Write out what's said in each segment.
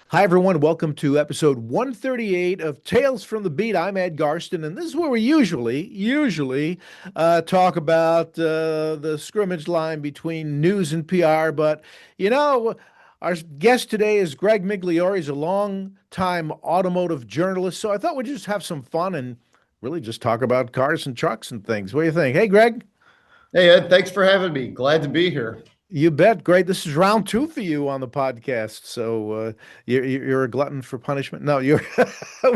Hi, everyone. Welcome to episode 138 of Tales from the Beat. I'm Ed Garsten, and this is where we usually talk about the scrimmage line between news and PR. But, you know, our guest today is Greg Migliore. He's a long-time automotive journalist, so I thought we'd just have some fun and really just talk about cars and trucks and things. What do you think? Hey, Greg. Hey Ed, thanks for having me. Glad to be here. You bet. Great. This is round two for you on the podcast. So you're a glutton for punishment. No, you're.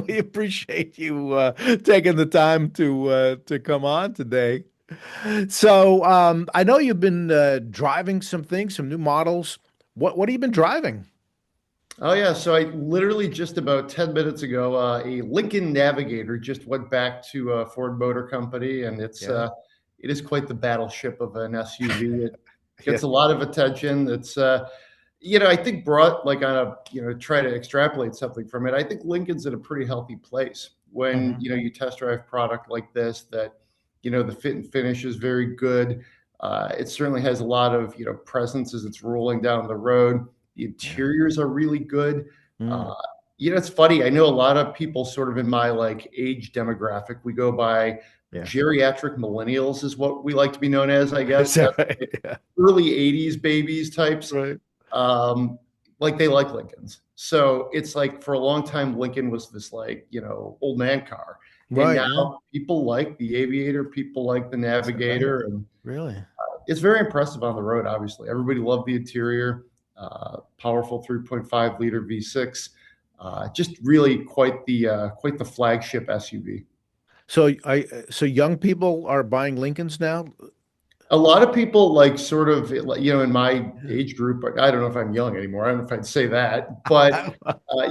We appreciate you taking the time to come on today. So I know you've been driving some things, some new models. What have you been driving? Oh yeah, so I literally just about 10 minutes ago, a Lincoln Navigator just went back to Ford Motor Company, and Yeah. it is quite the battleship of an SUV. It Yeah. gets a lot of attention. I think brought like on a try to extrapolate something from it. I think Lincoln's in a pretty healthy place when Mhm. you test drive product like this that the fit and finish is very good. It certainly has a lot of presence as it's rolling down the road. The Yeah. interiors are really good. Mm. Uh, it's funny. I know a lot of people sort of in my like age demographic. We go by Yeah. geriatric millennials is what we like to be known as, I Is guess. that That's right? like Yeah. early 80s babies types. Right. Um, like they like Lincolns. So it's like for a long time, Lincoln was this like, old man car. And Right. Yeah. now people like the Aviator, people like the Is that right? Navigator, and Really? it's very impressive on the road, obviously. Everybody loved the interior, powerful 3.5 liter V6. Just really quite the flagship SUV. So young people are buying Lincolns now? A lot of people like sort of in my Yeah. age group. I don't know if I'm young anymore. I don't know if I'd say that, but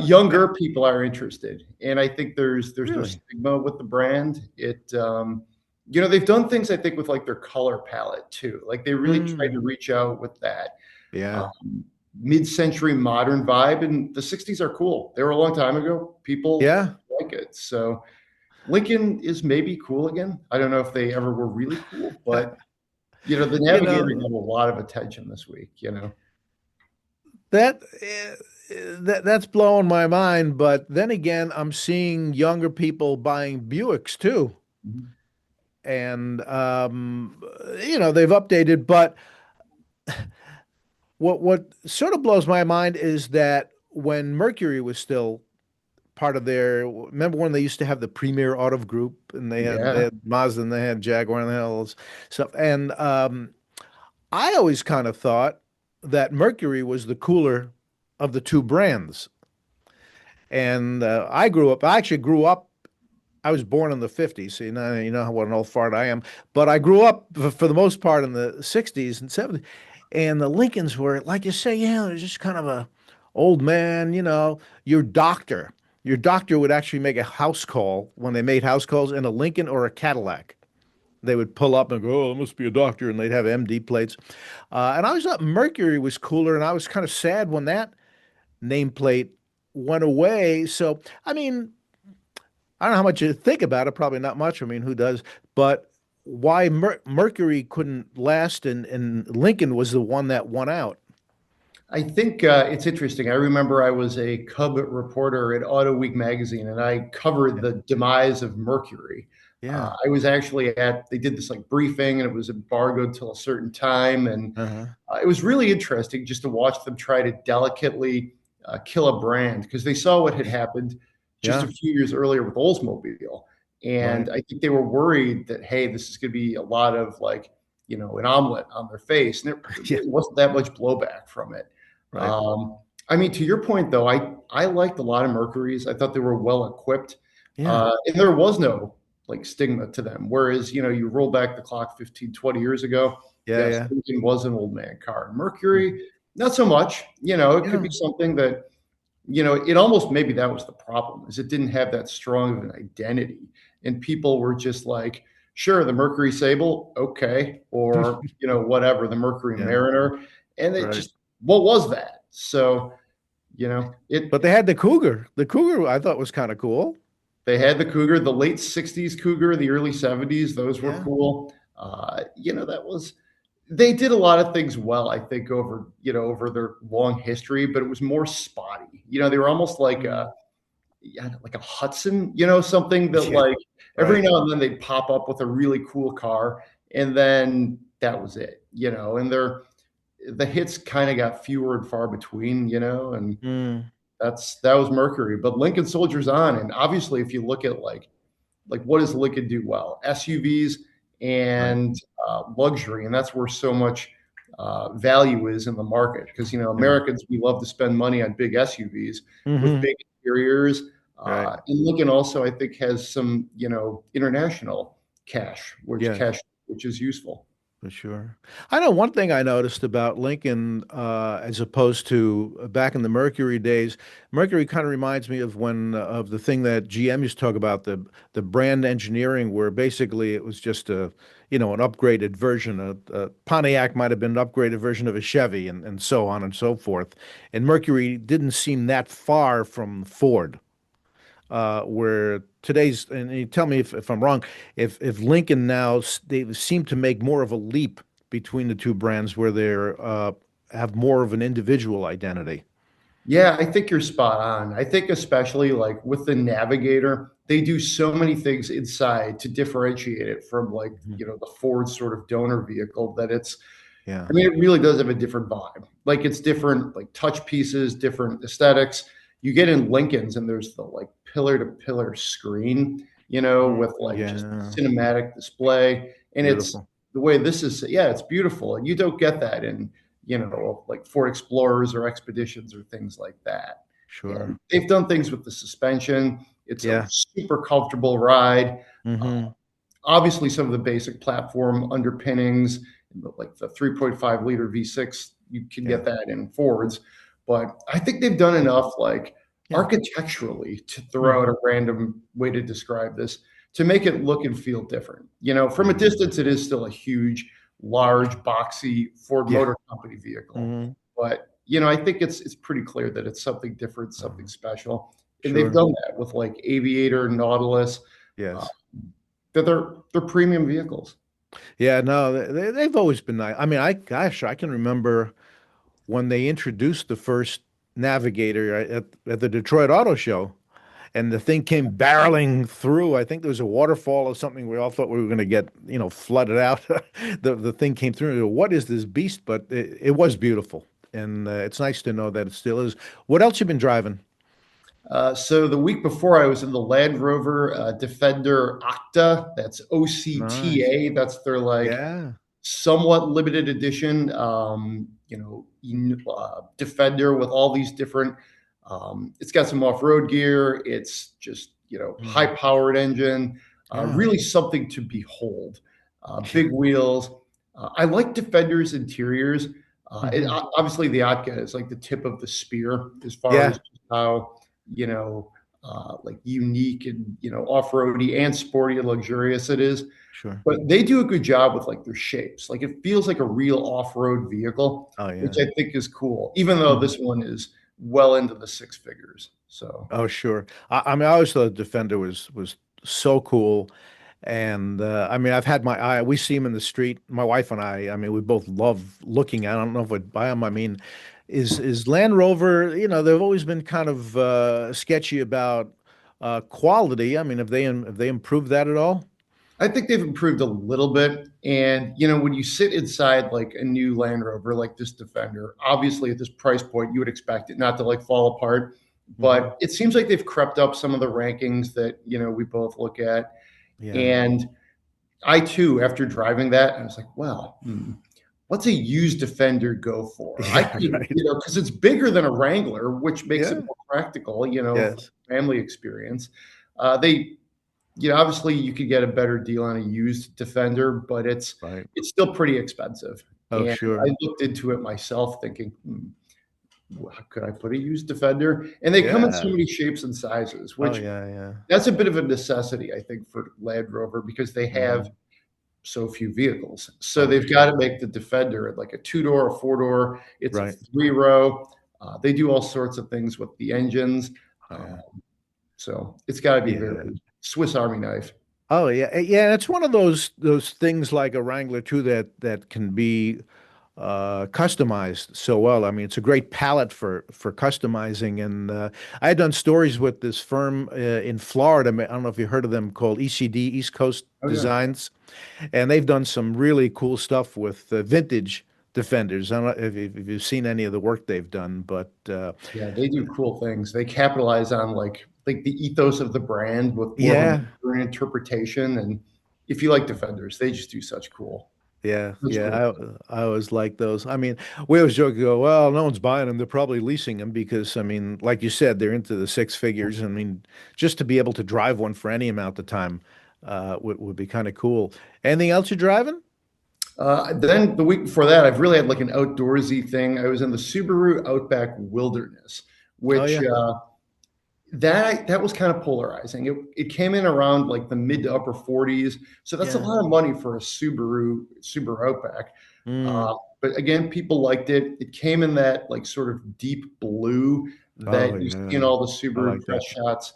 younger people are interested, and I think there's no Really? stigma with the brand. They've done things I think with like their color palette too. Like they really tried Mm. to reach out with that Yeah. um, mid-century modern vibe, and the '60s are cool. They were a long time ago. People Yeah. like it, so Lincoln is maybe cool again. I don't know if they ever were really cool, but the You Navigator know, got a lot of attention this week. that's blowing my mind, but then again, I'm seeing younger people buying Buicks too. Mhm. And they've updated, but what sort of blows my mind is that when Mercury was still part of their, remember when they used to have the Premier Auto Group and they Yeah, had Mazda and they had Jaguar and they had all this stuff. And I always kind of thought that Mercury was the cooler of the two brands. And I actually grew up, I was born in the 50s. So you know what an old fart I am. But I grew up for the most part in the 60s and 70s. And the Lincolns were, like you say, yeah, they're just kind of a old man, your doctor. Your doctor would actually make a house call when they made house calls in a Lincoln or a Cadillac. They would pull up and go, oh, it must be a doctor, and they'd have MD plates. And I always thought Mercury was cooler, and I was kind of sad when that nameplate went away. So, I mean, I don't know how much you think about it, probably not much. I mean, who does? But why Mercury couldn't last and Lincoln was the one that won out. I think it's interesting. I remember I was a Cub reporter at Auto Week magazine, and I covered Yeah. the demise of Mercury. Yeah. I was actually they did this like briefing, and it was embargoed till a certain time, and Uh-huh. it was really interesting just to watch them try to delicately kill a brand because they saw what had happened just a Yeah. few years earlier with Oldsmobile. Right. And I think they were worried that, hey, this is going to be a lot of like, an omelet on their face. And there Yeah. really wasn't that much blowback from it. Right. Um, I mean, to your point, though, I liked a lot of Mercuries. I thought they were well equipped, Yeah. and there was no like stigma to them. Whereas, you roll back the clock 15, 20 years ago, Yeah. yes, Yeah. Lincoln was an old man car. Mercury, not so much. It could Yeah. be something that, it almost maybe that was the problem, is it didn't have that strong of an identity. And people were just like, sure, the Mercury Sable, okay, or whatever, the Mercury Yeah. Mariner. And it Right. just what was that? So, it But they had the Cougar. The Cougar I thought was kind of cool. they had the Cougar, the late 60s Cougar, the early 70s, those were Yeah. cool. That was they did a lot of things well, I think, over their long history, but it was more spotty. They were almost like Mm. a Hudson, something that Yeah, like every right. now and then they'd pop up with a really cool car, and then that was it. And the hits kind of got fewer and far between, and Mm. that was Mercury. But Lincoln soldiers on, and obviously, if you look at like what does Lincoln do well? SUVs Right. and luxury, and that's where so much value is in the market. Because Yeah. Americans, we love to spend money on big SUVs with Hmm. big interiors. Right. And Lincoln also, I think, has some international cash, Yes. which is useful. For sure. I know one thing I noticed about Lincoln, as opposed to back in the Mercury days. Mercury kind of reminds me of when of the thing that GM used to talk about, the brand engineering, where basically it was just an upgraded version. A Pontiac might have been an upgraded version of a Chevy, and so on and so forth. And Mercury didn't seem that far from Ford, where today's, and you tell me if I'm wrong, if Lincoln now they seem to make more of a leap between the two brands where they're have more of an individual identity. Yeah, I think you're spot on. I think especially like with the Navigator, they do so many things inside to differentiate it from like, Mhm. the Ford sort of donor vehicle that Yeah. I mean, it really does have a different vibe. Like it's different, like touch pieces, different aesthetics. You get in Lincolns and there's the like pillar to pillar screen, Mm. with like just Yeah. cinematic display. And it's Beautiful. the way this is, yeah, it's beautiful. And you don't get that in, like Ford Explorers or Expeditions or things like that. And Sure. they've done things with the suspension. It's a Yeah. super comfortable ride. Uh, Hmm. Obviously some of the basic platform underpinnings, like the 3.5 liter V6, you can Yeah. get that in Fords. But I think they've done enough, like Yeah. architecturally, to throw out Hmm. a random way to describe this, to make it look and feel different. From a Yeah. distance, it is still a huge, large, boxy Ford Yeah. Motor Company vehicle. Hmm. But I think it's pretty clear that it's something different, something special, and they've Sure. done that with like Aviator, Nautilus. Uh, Yes. that they're premium vehicles. Yeah. No, they've always been nice. I mean, I can remember when they introduced the first Navigator at the Detroit Auto Show, and the thing came barreling through. I think there was a waterfall or something. We all thought we were going to get, flooded out. The thing came through. What is this beast? But it was beautiful, and it's nice to know that it still is. What else you been driving? So the week before, I was in the Land Rover Defender OCTA. That's Nice. OCTA. That's their like Yeah. somewhat limited edition, Defender with all these different. It's got some off-road gear. It's just Mhm. high-powered engine. Yeah. Really something to behold. Yeah. Big wheels. I like Defender's interiors. Hmm. Obviously, the Atka is like the tip of the spear as far Yeah. as how you know like unique and off-roady and sporty and luxurious it is. Sure. But they do a good job with like their shapes. Like it feels like a real off-road vehicle, Oh which yeah. I think is cool, even though Mhm. this one is well into the six figures. So Oh sure. I mean, I always thought Defender was so cool. And I mean, I've had my eye. We see him in the street. My wife and I. I mean, we both love looking at. I don't know if we'd buy them. I mean, is Land Rover? They've always been kind of sketchy about quality. I mean, have they improved that at all? I think they've improved a little bit. And when you sit inside like a new Land Rover like this Defender, obviously at this price point, you would expect it not to like fall apart. Hmm. But it seems like they've crept up some of the rankings that we both look at. Yeah. And I too, after driving that, I was like, well, what's a used Defender go for? I Yeah. could, Right. because it's bigger than a Wrangler, which makes it Yeah. more practical, for Yes. family experience. They, obviously you could get a better deal on a used Defender, but it's Right. it's still pretty expensive. Oh, And sure. I looked into it myself, thinking, how could I put a used Defender? And they come in so Yeah. many shapes and sizes, Oh, which yeah. Yeah. that's a bit of a necessity, I think, for Land Rover because they have Hmm. so few vehicles. So Oh, they've got sure. to make the Defender like a two-door, a four-door. It's a Right. three-row. They do all sorts of things with the engines. Oh, Uh, yeah. so it's got to be very Yeah. Swiss Army knife. Oh, yeah. Yeah. It's one of those things like a Wrangler too that can be. customized so well. I mean, it's a great palette for customizing. And I had done stories with this firm in Florida. I don't know if you heard of them, called ECD, East Coast Oh yeah. Designs, and they've done some really cool stuff with vintage Defenders. I don't know if you've seen any of the work they've done, but Yeah, they do cool things. They capitalize on like the ethos of the brand with more of a yeah, modern interpretation. And if you like Defenders, they just do yeah, such cool yeah. stuff. I always like those. I mean, we always joke, go, well, no one's buying them. They're probably leasing them because, I mean, like you said, they're into the six figures. I mean, just to be able to drive one for any amount of time would be kind of cool. Anything else you're driving? Then the week before that, I've really had like an outdoorsy thing. I was in the Subaru Outback Wilderness, Oh which yeah, that was kind of polarizing. It came in around like the mid to upper 40s, so that's a yeah. lot of money for a Subaru Outback. Mm. Uh, but again, people liked it. It came in that like sort of deep blue Oh that you see in yeah, all the I Subaru like press that. shots.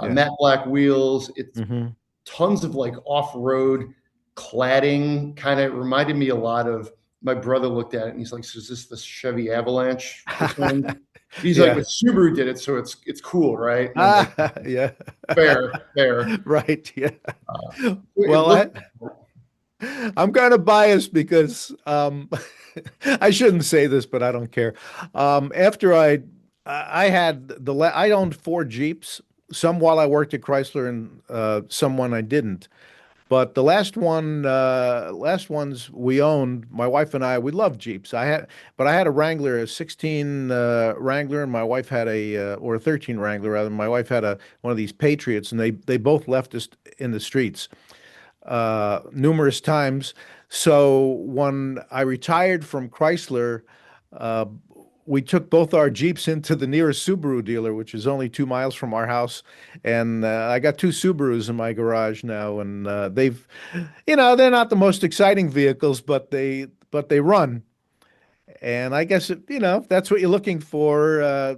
Yeah. Matte black wheels. It's Hmm. tons of like off-road cladding. Kind of reminded me a lot of, my brother looked at it and he's like, so is this the Chevy Avalanche return? He's like, Yeah. but Subaru did it, so it's cool, right? And I'm like, Yeah. fair. Right. Yeah. Uh, it Well, looked, I'm kind of biased because I shouldn't say this, but I don't care. After I had I owned four Jeeps, some while I worked at Chrysler and some when I didn't. But the last ones we owned, my wife and I, we loved Jeeps. But I had a Wrangler, a 16 Wrangler, and my wife had or a 13 Wrangler rather. My wife had one of these Patriots, and they both left us in the streets numerous times. So when I retired from Chrysler, uh, we took both our Jeeps into the nearest Subaru dealer, which is only 2 miles from our house. And I got two Subarus in my garage now, and they're not the most exciting vehicles, but they run. And I guess if that's what you're looking for,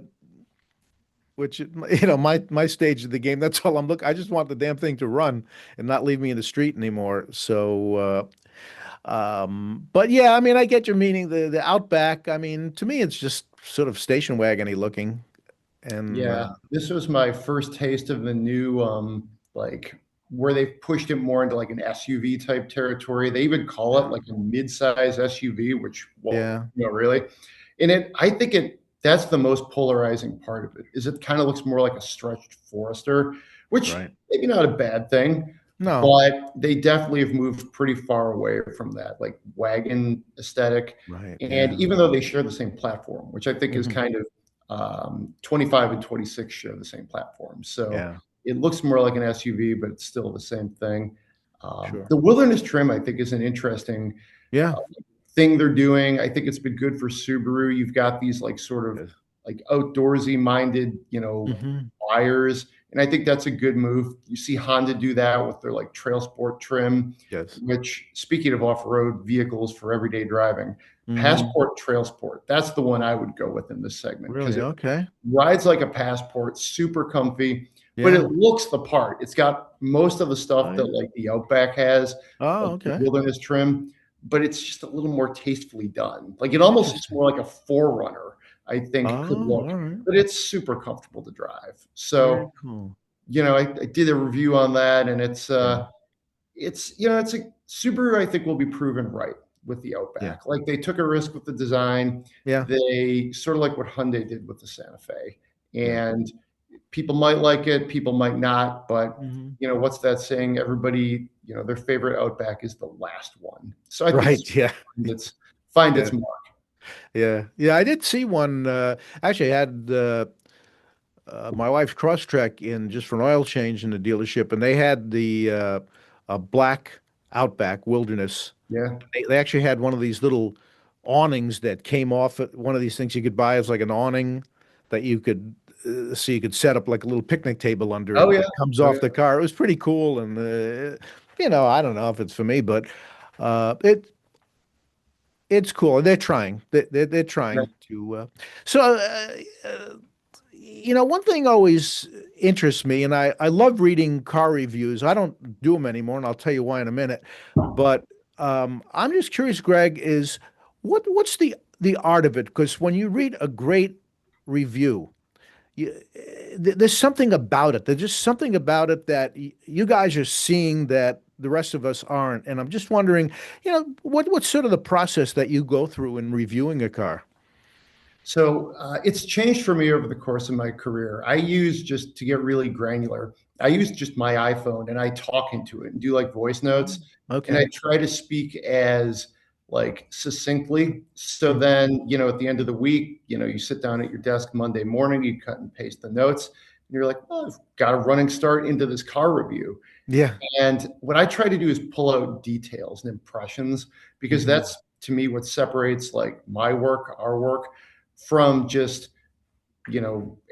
which my stage of the game, that's all I'm looking. I just want the damn thing to run and not leave me in the street anymore. So, but yeah, I mean, I get your meaning. The Outback. I mean, to me, it's just sort of station wagony looking, and yeah, this was my first taste of the new, like where they've pushed it more into like an SUV type territory. They even call it yeah, like a mid-size SUV, which, well, yeah, really. And I think that's the most polarizing part of it, is it kind of looks more like a stretched Forester, which right. maybe not a bad thing, No, but they definitely have moved pretty far away from that like wagon aesthetic. right. And Yeah. even though they share the same platform, which I think is Hmm. kind of 25 and 26 share the same platform. So Yeah. it looks more like an SUV, but it's still the same thing. Sure. The wilderness trim, I think, is an interesting Yeah. uh, thing they're doing. I think it's been good for Subaru. You've got these like sort of Yes. like outdoorsy minded, Hmm. buyers. And I think that's a good move. You see Honda do that with their like Trail Sport trim, Yes. which, speaking of off-road vehicles for everyday driving, Hmm. Passport Trail Sport, that's the one I would go with in this segment because Really? it Okay. rides like a Passport, super comfy, but it Yeah. looks the part. It's got most of the Oh stuff that yeah. like the Outback has, Oh, like the okay. wilderness trim, but it's just a little more tastefully done. Like it almost looks Interesting. more like a Forerunner, I think could Oh, look, all right. but it's super comfortable to drive. Very So, cool. I did a review on that, and Yeah. it's a Subaru, I think, will be proven right with the Yeah. Outback. Like they took a risk with the design. Yeah. They sort of like what Hyundai did with the Santa Fe. Yeah. And people might like it, people might not, but Hmm. what's that saying? Everybody, their favorite Outback is the last one. So I think Right. Yeah. it's find Yeah. its mark. Yeah. Yeah. I did see one. Actually, I had my wife's Crosstrek in just for an oil change in the dealership, and they had the a black Outback Wilderness. Yeah. They actually had one of these little awnings that came off one of these things you could buy as like an awning that you could so you could set up like a little picnic table under Oh it yeah. that comes Oh off yeah. the car. It was pretty cool, and I don't know if it's for me, but it's cool. They're trying. They're Yeah. trying to. One thing always interests me, and I love reading car reviews. I don't do them anymore, and I'll tell you why in a minute. But I'm just curious, Greg, is What's the art of it? Because when you read a great review, you, there's something about it. There's just something about it that you guys are seeing that the rest of us aren't. And I'm just wondering, what's sort of the process that you go through in reviewing a car? So it's changed for me over the course of my career. I use just to get really granular. I use just my iPhone and I talk into it and do like voice notes, and I Okay. try to speak as like succinctly. So Mhm. then, at the end of the week, you sit down at your desk Monday morning, you cut and paste the notes, and you're like, oh, I've got a running start into this car review. Yeah. And what I try to do is pull out details and impressions because Hmm. that's to me what separates like my work, our work from just,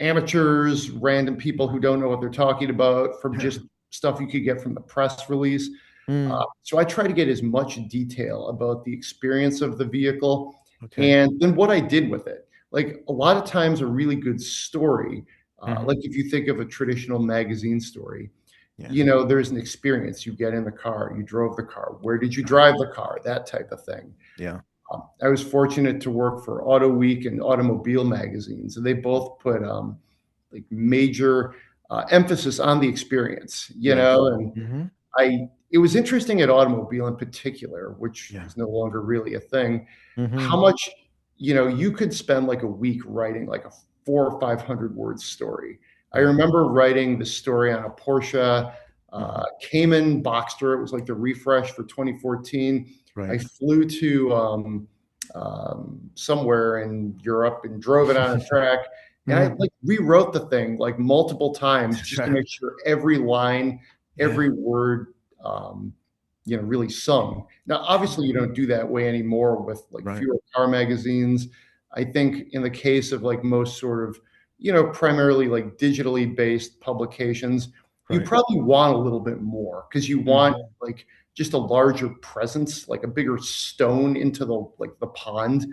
amateurs, random people who don't know what they're talking about, from Yeah. just stuff you could get from the press release. Mm, So I try to get as much detail about the experience of the vehicle okay. and then what I did with it. Like a lot of times, a really good story, Hmm. like if you think of a traditional magazine story, Yeah. there's an experience. You get in the car, you drove the car, where did you Right. drive the car, that type of thing. Yeah. I was fortunate to work for Auto Week and Automobile magazines, and they both put like major emphasis on the experience, Yes. and Hmm. it was interesting at Automobile in particular, which Yeah. is no longer really a thing, how Hmm. much, you could spend like a week writing like a 400 or 500 word story. I Yeah. remember writing the story on a Porsche Hmm. Cayman Boxster. It was like the refresh for 2014. I Right. flew to somewhere in Europe and drove it on a track. And I Hmm. like rewrote the thing like multiple times just to Right. make sure every line, Yeah. every word, really sung. Now, obviously, you don't do that way anymore with like Right. fewer car magazines. I think in the case of like most sort of, primarily like digitally based publications, you Right. probably want a little bit more because you want Hmm. like just a larger presence, like a bigger stone into the pond,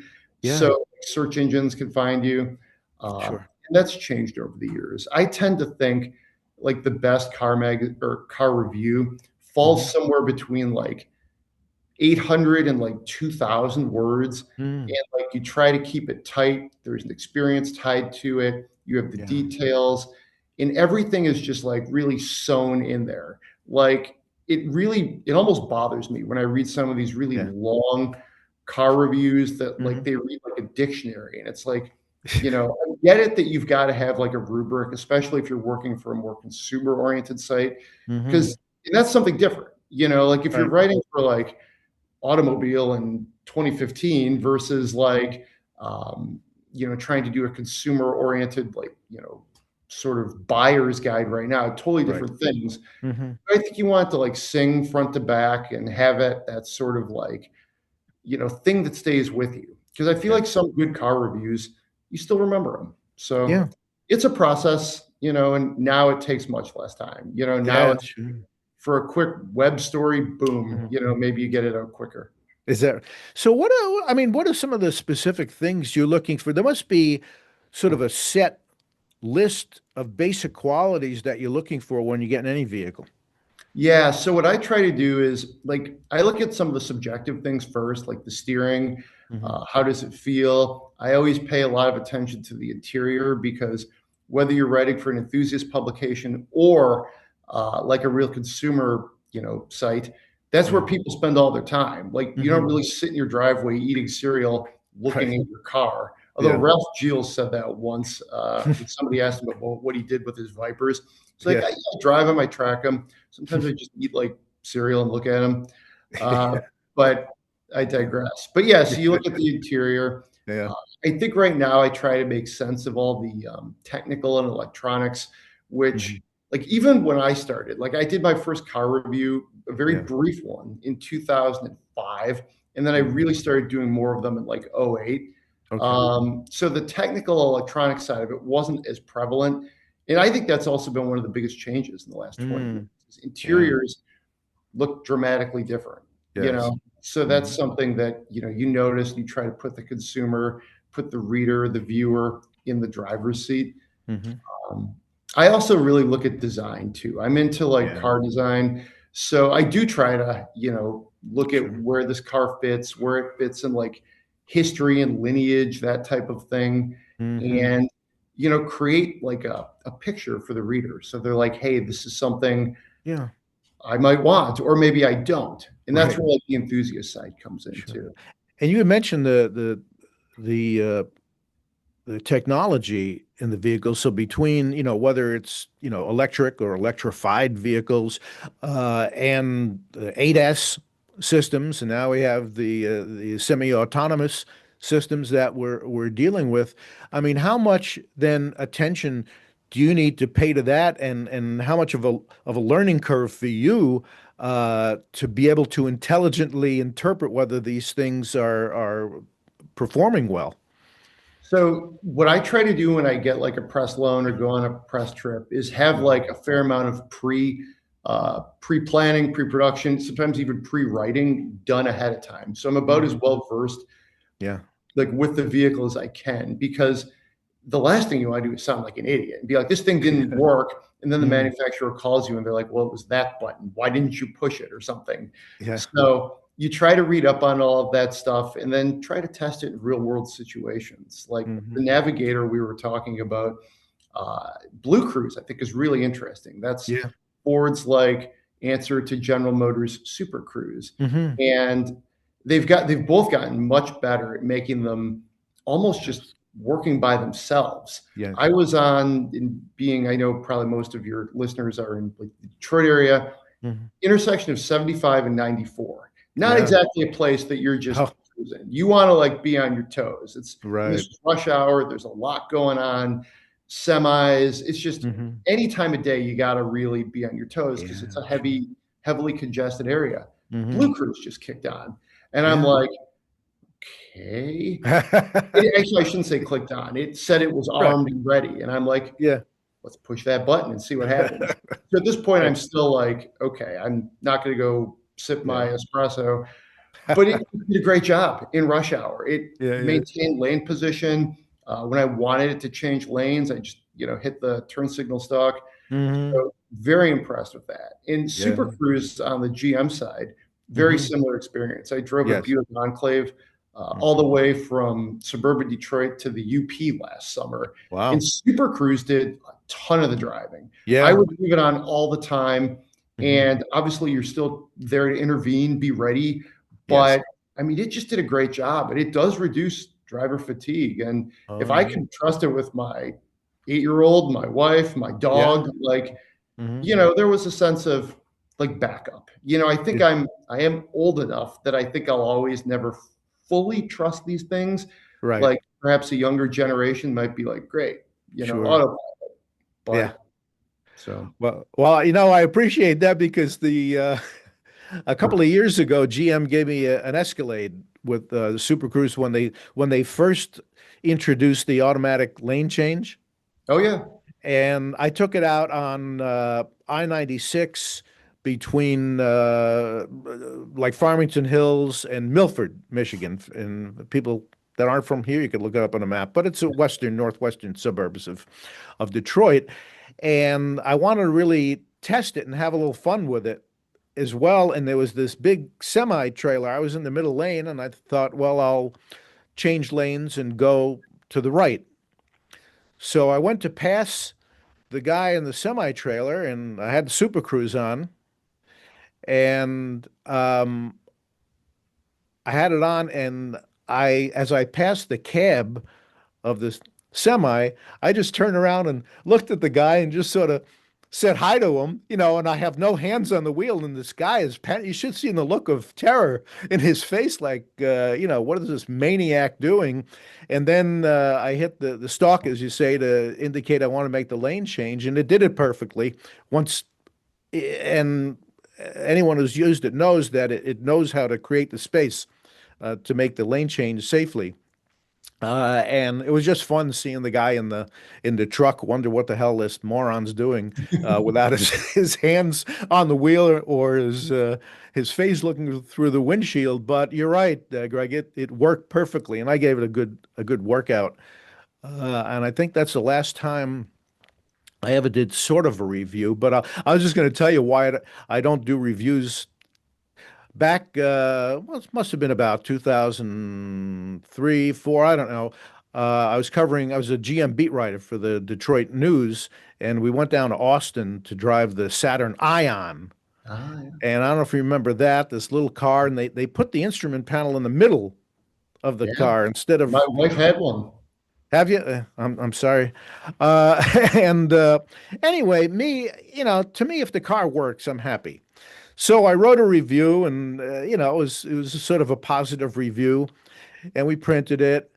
Yeah. so search engines can find you. Sure. And that's changed over the years. I tend to think like the best car mag or car review Hmm. falls somewhere between like 800 and like 2000 words, Mm. and like you try to keep it tight. There's an experience tied to it, you have the Yeah. details, and everything is just like really sewn in there. Like it almost bothers me when I read some of these really Yeah. long car reviews that like Hmm. they read like a dictionary, and it's like, I get it that you've got to have like a rubric, especially if you're working for a more consumer oriented site, Hmm. because that's something different. Like if you're Right. writing for like automobile in 2015 versus like trying to do a consumer oriented like sort of buyer's guide right now, totally Right. different things. Hmm. I think you want to like sing front to back and have it that sort of like thing that stays with you, because I feel Yeah. like some good car reviews you still remember them. So Yeah. it's a process, and now it takes much less time. Now Yeah. it's Sure. for a quick web story, boom, Mhm. maybe you get it out quicker. Is that so? I mean, what are some of the specific things you're looking for? There must be sort of a set list of basic qualities that you're looking for when you get in any vehicle. Yeah. So what I try to do is like I look at some of the subjective things first, like the steering. Hmm. How does it feel? I always pay a lot of attention to the interior because whether you're writing for an enthusiast publication or like a real consumer, site, that's where Yeah. people spend all their time. Like you don't Hmm. really sit in your driveway eating cereal, looking Right. at your car. Although Yeah. Ralph Gilles said that once when somebody asked him about what he did with his Vipers. He's like, Yeah. I drive them, I track them. Sometimes I just eat like cereal and look at them. Uh, but I digress. But yeah, so you look at the interior. Yeah. Uh, I think right now I try to make sense of all the technical and electronics, Hmm. which like even when I started, like I did my first car review, a very Yeah. brief one in 2005. And then I Hmm. really started doing more of them in like '08. Okay. So the technical electronic side of it wasn't as prevalent. And I think that's also been one of the biggest changes in the last 20 Mm. years. Yeah. Interiors look dramatically different, Yes. So that's Hmm. something that, you notice, you try to put the consumer, put the reader, the viewer in the driver's seat. Hmm. Um, I also really look at design too. I'm into like Yeah. car design. So I do try to, look at Sure. where this car fits, where it fits in like history and lineage, that type of thing, Hmm. and create like a picture for the reader. So they're like, hey, this is something Yeah, I might want, or maybe I don't. And that's right. where like the enthusiast side comes in Sure. too. And you had mentioned the technology in the vehicle. So between, whether it's, electric or electrified vehicles, and the ADAS systems, and now we have the semi-autonomous systems that we're dealing with. I mean, how much then attention do you need to pay to that, and how much of a learning curve for you to be able to intelligently interpret whether these things are performing well? So what I try to do when I get like a press loan or go on a press trip is have Mhm. like a fair amount of pre-planning, pre-production, sometimes even pre-writing done ahead of time. So I'm about as Mhm. well versed Yeah. like with the vehicle as I can, because the last thing you want to do is sound like an idiot and be like, this thing didn't work. And then the Mm. manufacturer calls you and they're like, well, it was that button. Why didn't you push it or something? Yeah. So you try to read up on all of that stuff and then try to test it in real world situations. Like Hmm. the Navigator we were talking about, Blue Cruise, I think is really interesting. That's Yeah. Ford's like answer to General Motors Super Cruise. Hmm. And they've both gotten much better at making them almost just Yes. working by themselves. Yes. I was on in being, I know probably most of your listeners are in like the Detroit area, Hmm. intersection of 75 and 94. Not Yeah. exactly a place that you're just Oh, cruising. You want to like be on your toes. And this right. is rush hour. There's a lot going on, semis. It's just Hmm. any time of day you got to really be on your toes because it's Yeah. a Sure. heavily congested area. Hmm. Blue Cruise just kicked on, and I'm Yeah. like, okay. Actually, I shouldn't say clicked on. It said it was Right. armed and ready, and I'm like, Yeah. let's push that button and see what happens. So at this point, Right. I'm still like, okay, I'm not going to go sip Yeah. my espresso, but it did a great job in rush hour. It Yeah. Yeah. maintained lane position. When I wanted it to change lanes, I just hit the turn signal stalk. Hmm. So very impressed with that. In Yeah. Super Cruise on the GM side, very Hmm. similar experience. I drove a Yes. Buick Enclave Mm. all the way from suburban Detroit to the UP last summer. And Wow. Super Cruise did a ton of the driving. I Yeah. would leave it on all the time. Hmm. And obviously, you're still there to intervene, be ready. Yes. But I mean, it just did a great job. And it does reduce driver fatigue. And if Oh, I yeah. can trust it with my 8 year old, my wife, my Yeah. dog, like, Hmm. there was a sense of like backup. I think Yeah. I am old enough that I think I'll always never fully trust these things. Right. Like perhaps a younger generation might be like, great, Sure. auto, Yeah. but so Well, I appreciate that because the a couple of years ago, GM gave me an Escalade with the Super Cruise when they first introduced the automatic lane change, oh yeah. and I took it out on I-96 between like Farmington Hills and Milford, Michigan. And people that aren't from here, you could look it up on a map, but it's a northwestern suburbs of Detroit. And I wanted to really test it and have a little fun with it as well. And there was this big semi trailer. I was in the middle lane, and I thought, well, I'll change lanes and go to the right. So I went to pass the guy in the semi trailer, and I had the Super Cruise on, and I had it on, and as I passed the cab of this semi, I just turned around and looked at the guy and just sort of said hi to him, and I have no hands on the wheel, and this guy you should see the look of terror in his face, like, what is this maniac doing? And then I hit the stalk, as you say, to indicate I want to make the lane change, and it did it perfectly. Once, and anyone who's used it knows that it knows how to create the space to make the lane change safely. And it was just fun seeing the guy in the truck wonder what the hell this moron's doing without his hands on the wheel or his face looking through the windshield. But you're right, Greg. It worked perfectly, and I gave it a good workout. And I think that's the last time I ever did sort of a review. But I was just going to tell you why I don't do reviews back, well, it must have been about 2003, four, I don't know. I was a GM beat writer for the Detroit News, and we went down to Austin to drive the Saturn Ion. Ah, yeah. And I don't know if you remember that, this little car, and they put the instrument panel in the middle of the Yeah. car instead My of, wife had one. have you? I'm sorry. Uh, and anyway, to me, if the car works, I'm happy. So I wrote a review, and it was sort of a positive review, and we printed it.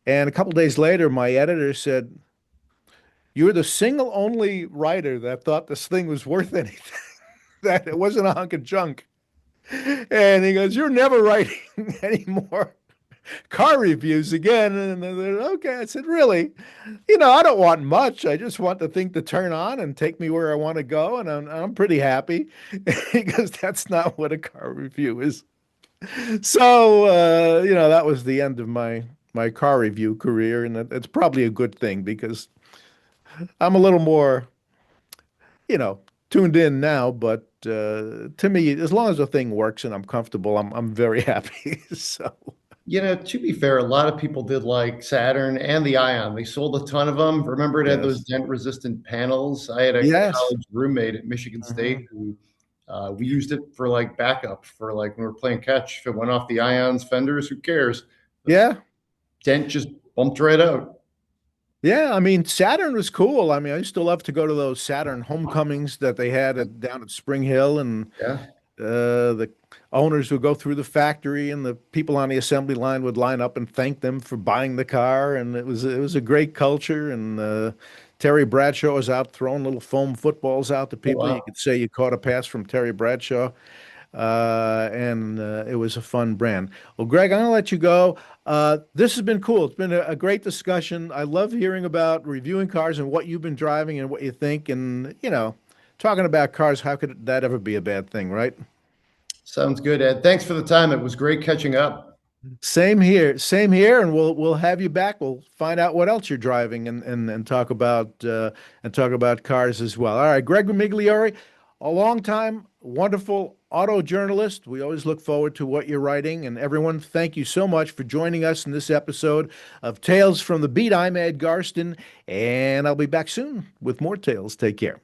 And a couple days later, my editor said, "You're the single only writer that thought this thing was worth anything, that it wasn't a hunk of junk." And he goes, "You're never writing anymore car reviews again." And I said, "Okay." I said, "Really? I don't want much. I just want the thing to turn on and take me where I want to go, and I'm pretty happy." Because that's not what a car review is. So, that was the end of my car review career, and it's probably a good thing because I'm a little more, you know, tuned in now. But to me, as long as the thing works and I'm comfortable, I'm very happy. So, To be fair, a lot of people did like Saturn and the Ion. They sold a ton of them. Remember, it had those yes, dent-resistant panels. I had a yes. college roommate at Michigan Mhm. State who we used it for like backup for like when we were playing catch. If it went off the Ion's fenders, who cares? The Yeah. dent just bumped right out. Yeah, I mean, Saturn was cool. I mean, I used to love to go to those Saturn homecomings that they had down at Spring Hill, and Yeah. the owners would go through the factory, and the people on the assembly line would line up and thank them for buying the car, and it was a great culture. And Terry Bradshaw was out throwing little foam footballs out to Oh, people. You wow. could say you caught a pass from Terry Bradshaw. And it was a fun brand. Well, Greg, I'm gonna let you go. This has been cool. It's been a great discussion. I love hearing about reviewing cars and what you've been driving and what you think. And talking about cars, how could that ever be a bad thing, right? Sounds good, Ed. Thanks for the time. It was great catching up. Same here. Same here. And we'll have you back. We'll find out what else you're driving and talk about cars as well. All right, Greg Migliore, a long time, wonderful auto journalist. We always look forward to what you're writing. And everyone, thank you so much for joining us in this episode of Tales from the Beat. I'm Ed Garsten, and I'll be back soon with more tales. Take care.